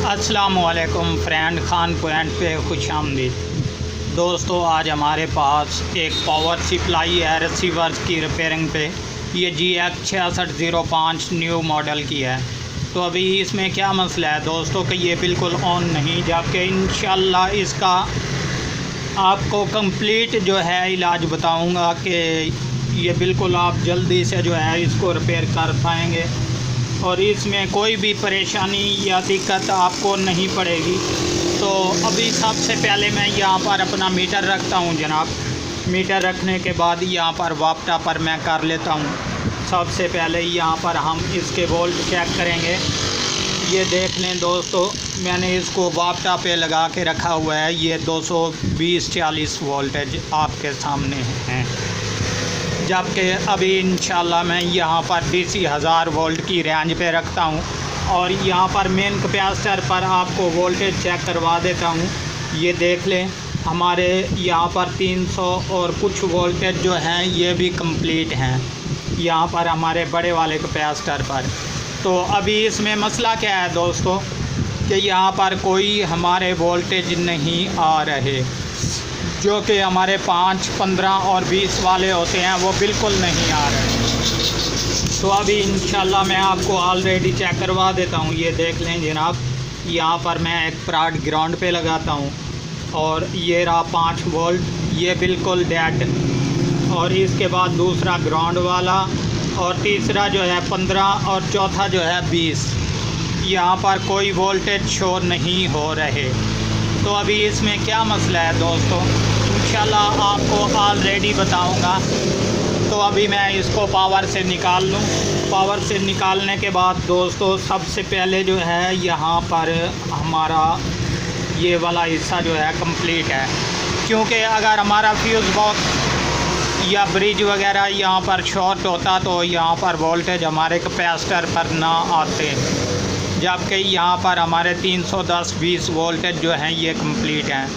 अस्सलामुअलैकुम friend, Khan point पे खुश आमदीद। दोस्तों, आज हमारे पास एक पावर सप्लाई है रिसीवर की रिपेयरिंग पे। ये GX 6605 न्यू मॉडल की है। तो अभी इसमें क्या मसला है दोस्तों कि ये बिल्कुल ऑन नहीं, जबकि इंशाल्लाह इसका आपको कंप्लीट जो है इलाज बताऊंगा कि ये बिल्कुल आप जल्दी से जो है इसको रिपेयर कर पाएंगे और इसमें कोई भी परेशानी या दिक्कत आपको नहीं पड़ेगी। तो अभी सबसे पहले मैं यहाँ पर अपना मीटर रखता हूँ जनाब। मीटर रखने के बाद यहाँ पर वापटा पर मैं कर लेता हूँ। सबसे पहले यहाँ पर हम इसके वोल्ट चेक करेंगे। ये देख लें दोस्तों, मैंने इसको वापटा पे लगा के रखा हुआ है। ये 220-40 वोल्टेज आपके सामने हैं, जबकि अभी इंशाल्लाह मैं यहाँ पर DC 1000 वोल्ट की रेंज पे रखता हूँ। और यहाँ पर मेन कैपेसिटर पर आपको वोल्टेज चेक करवा देता हूँ। ये देख लें, हमारे यहाँ पर 300 और कुछ वोल्टेज जो हैं ये भी कंप्लीट हैं यहाँ पर हमारे बड़े वाले कैपेसिटर पर। तो अभी इसमें मसला क्या है दोस्तों कि यहाँ पर कोई हमारे वोल्टेज नहीं आ रहे, जो कि हमारे 5, 15 और 20 वाले होते हैं वो बिल्कुल नहीं आ रहे। तो अभी इंशाल्लाह मैं आपको ऑलरेडी चेक करवा देता हूँ। ये देख लें जनाब, यहाँ पर मैं एक प्राड ग्राउंड पे लगाता हूँ और ये रहा 5 वोल्ट, ये बिल्कुल डेड। और इसके बाद दूसरा ग्राउंड वाला और तीसरा जो है 15 और चौथा जो है 20। यहाँ पर कोई वोल्टेज शो नहीं हो रहे। तो अभी इसमें क्या मसला है दोस्तों, इंशाल्लाह आपको ऑलरेडी बताऊंगा। तो अभी मैं इसको पावर से निकाल लूँ। पावर से निकालने के बाद दोस्तों सबसे पहले जो है यहाँ पर हमारा ये वाला हिस्सा जो है कंप्लीट है, क्योंकि अगर हमारा फ्यूज़ बॉक्स या ब्रिज वगैरह यहाँ पर शॉर्ट होता तो यहाँ पर वोल्टेज हमारे कैपेसिटर पर ना आते, जबकि यहाँ पर हमारे 310-20 वोल्टेज जो हैं ये कंप्लीट हैं।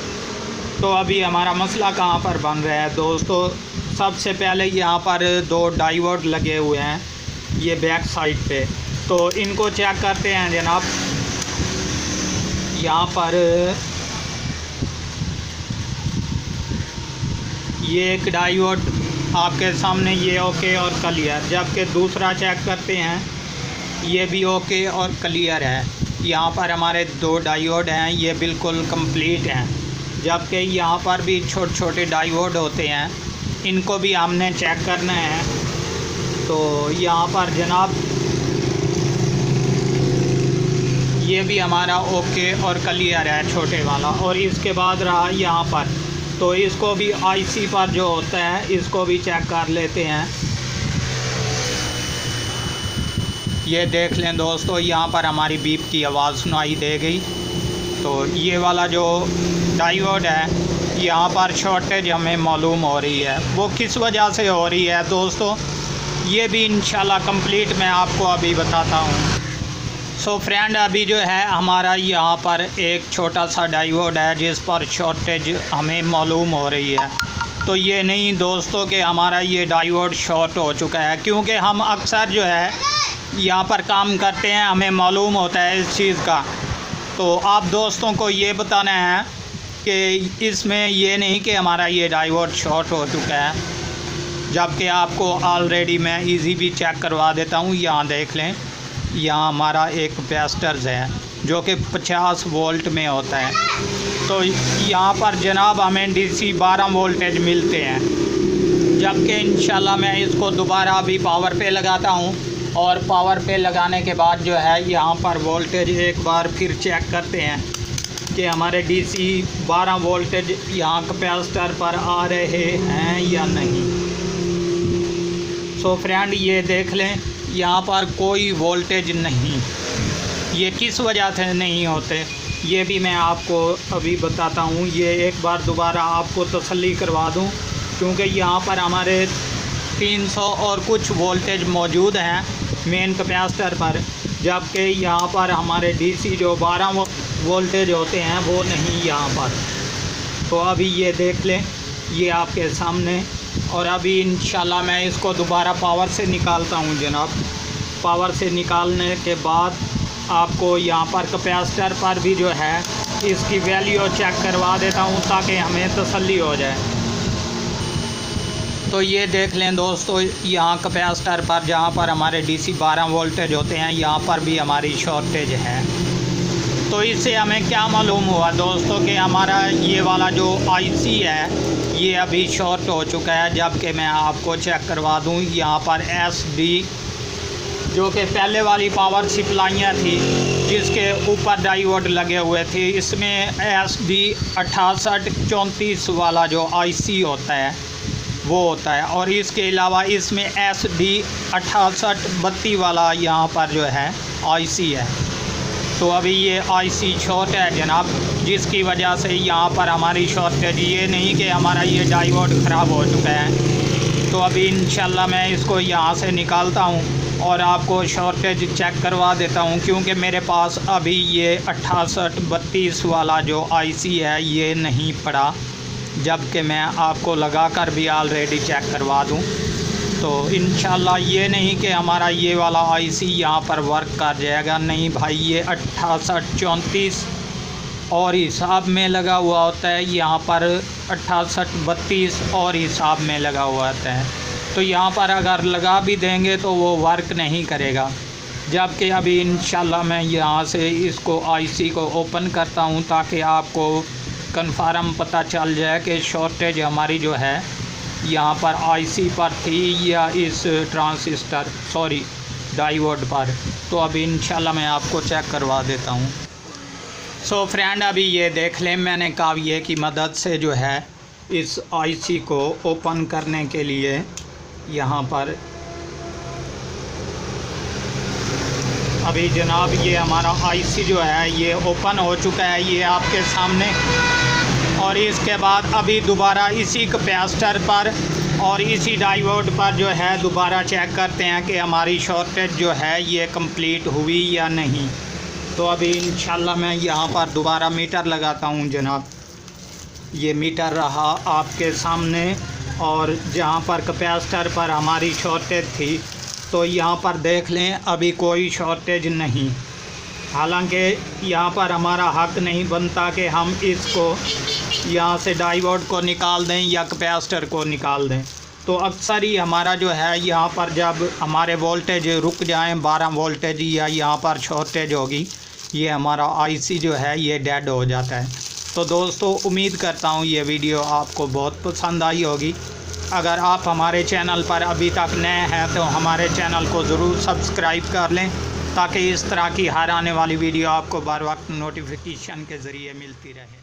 तो अभी हमारा मसला कहाँ पर बन रहा है दोस्तों, सबसे पहले यहाँ पर 2 डायोड लगे हुए हैं ये बैक साइड पे। तो इनको चेक करते हैं जनाब। यहाँ पर ये एक डायोड आपके सामने ये ओके और क्लियर, जबकि दूसरा चेक करते हैं ये भी ओके और क्लियर है। यहाँ पर हमारे 2 डायोड हैं ये बिल्कुल कंप्लीट हैं, जबकि यहाँ पर भी छोटे छोटे डायोड होते हैं, इनको भी हमने चेक करना है। तो यहाँ पर जनाब ये भी हमारा ओके और क्लियर है छोटे वाला। और इसके बाद रहा यहाँ पर, तो इसको भी IC पर जो होता है इसको भी चेक कर लेते हैं। ये देख लें दोस्तों, यहाँ पर हमारी बीप की आवाज़ सुनाई दे गई। तो ये वाला जो डायोड है यहाँ पर शॉर्टेज हमें मालूम हो रही है, वो किस वजह से हो रही है दोस्तों ये भी इंशाल्लाह कंप्लीट मैं आपको अभी बताता हूँ। सो फ्रेंड, अभी जो है हमारा यहाँ पर एक छोटा सा डायोड है जिस पर शॉर्टेज हमें मालूम हो रही है। तो ये नहीं दोस्तों कि हमारा ये डायोड शॉर्ट हो चुका है, क्योंकि हम अक्सर जो है यहाँ पर काम करते हैं, हमें मालूम होता है इस चीज़ का। तो आप दोस्तों को ये बताना है कि इसमें ये नहीं कि हमारा ये डायोड शॉर्ट हो चुका है, जबकि आपको ऑलरेडी मैं इजी भी चेक करवा देता हूँ। यहाँ देख लें, यहाँ हमारा एक कैपेसिटर है जो कि 50 वोल्ट में होता है। तो यहाँ पर जनाब हमें DC 12 वोल्टेज मिलते हैं, जबकि इंशाल्लाह मैं इसको दोबारा अभी पावर पे लगाता हूँ। और पावर पे लगाने के बाद जो है यहाँ पर वोल्टेज एक बार फिर चेक करते हैं कि हमारे DC 12 वोल्टेज यहाँ कैपेसिटर पर आ रहे हैं या नहीं। सो फ्रेंड, ये देख लें, यहाँ पर कोई वोल्टेज नहीं। ये किस वजह से नहीं होते ये भी मैं आपको अभी बताता हूँ। ये एक बार दोबारा आपको तसल्ली करवा दूँ, क्योंकि यहाँ पर हमारे 300 और कुछ वोल्टेज मौजूद हैं मेन कैपेसिटर पर, जबकि यहाँ पर हमारे DC जो 12 वोल्टेज होते हैं वो नहीं यहाँ पर। तो अभी ये देख लें, ये आपके सामने। और अभी इंशाल्लाह मैं इसको दोबारा पावर से निकालता हूँ जनाब। पावर से निकालने के बाद आपको यहाँ पर कैपेसिटर पर भी जो है इसकी वैल्यू चेक करवा देता हूँ ताकि हमें तसल्ली हो जाए। तो ये देख लें दोस्तों, यहाँ कैपेसिटर पर जहाँ पर हमारे DC 12 वोल्टेज होते हैं यहाँ पर भी हमारी शॉर्टेज है। तो इससे हमें क्या मालूम हुआ दोस्तों कि हमारा ये वाला जो IC है ये अभी शॉर्ट हो चुका है। जबकि मैं आपको चेक करवा दूँ, यहाँ पर SD जो कि पहले वाली पावर सप्लाइयाँ थी जिसके ऊपर डायोड लगे हुए थे, इसमें SD 6834 वाला जो IC होता है वो होता है, और इसके अलावा इसमें SD 6832 वाला यहाँ पर जो है IC है। तो अभी ये IC शॉर्ट है जनाब, जिसकी वजह से यहाँ पर हमारी शॉर्टेज, ये नहीं कि हमारा ये डायोड ख़राब हो चुका है। तो अभी इंशाल्लाह मैं इसको यहाँ से निकालता हूँ और आपको शॉर्टेज चेक करवा देता हूँ, क्योंकि मेरे पास अभी ये 6832 वाला जो IC है ये नहीं पड़ा, जबकि मैं आपको लगा कर भी ऑलरेडी चेक करवा दूं। तो इंशाल्लाह ये नहीं कि हमारा ये वाला IC यहाँ पर वर्क कर जाएगा, नहीं भाई, ये 6834 और हिसाब में लगा हुआ होता है, यहाँ पर 6832 और हिसाब में लगा हुआ होता है। तो यहाँ पर अगर लगा भी देंगे तो वो वर्क नहीं करेगा। जबकि अभी इंशाल्लाह मैं यहाँ से इसको IC को ओपन करता हूँ ताकि आपको कन्फर्म पता चल जाए कि शॉर्टेज हमारी जो है यहाँ पर IC पर थी या इस डायोड पर। तो अभी इंशाल्लाह मैं आपको चेक करवा देता हूँ। सो फ्रेंड, अभी ये देख लें, मैंने काविये की मदद से जो है इस IC को ओपन करने के लिए यहाँ पर अभी जनाब ये हमारा IC जो है ये ओपन हो चुका है, ये आपके सामने। और इसके बाद अभी दोबारा इसी कैपेसिटर पर और इसी डायोड पर जो है दोबारा चेक करते हैं कि हमारी शॉर्टेज जो है ये कंप्लीट हुई या नहीं। तो अभी इंशाल्लाह मैं यहाँ पर दोबारा मीटर लगाता हूँ जनाब। ये मीटर रहा आपके सामने, और जहाँ पर कैपेसिटर पर हमारी शॉर्टेज थी तो यहाँ पर देख लें अभी कोई शॉर्टेज नहीं। हालांकि यहाँ पर हमारा हक नहीं बनता कि हम इसको यहाँ से डायोड को निकाल दें या कैपेसिटर को निकाल दें। तो अक्सर ही हमारा जो है यहाँ पर जब हमारे वोल्टेज रुक जाएं 12 वोल्टेज या यहाँ पर शॉर्टेज होगी, ये हमारा IC जो है ये डेड हो जाता है। तो दोस्तों, उम्मीद करता हूँ ये वीडियो आपको बहुत पसंद आई होगी। अगर आप हमारे चैनल पर अभी तक नए हैं तो हमारे चैनल को ज़रूर सब्सक्राइब कर लें ताकि इस तरह की हर आने वाली वीडियो आपको बर वक्त नोटिफिकेशन के ज़रिए मिलती रहे।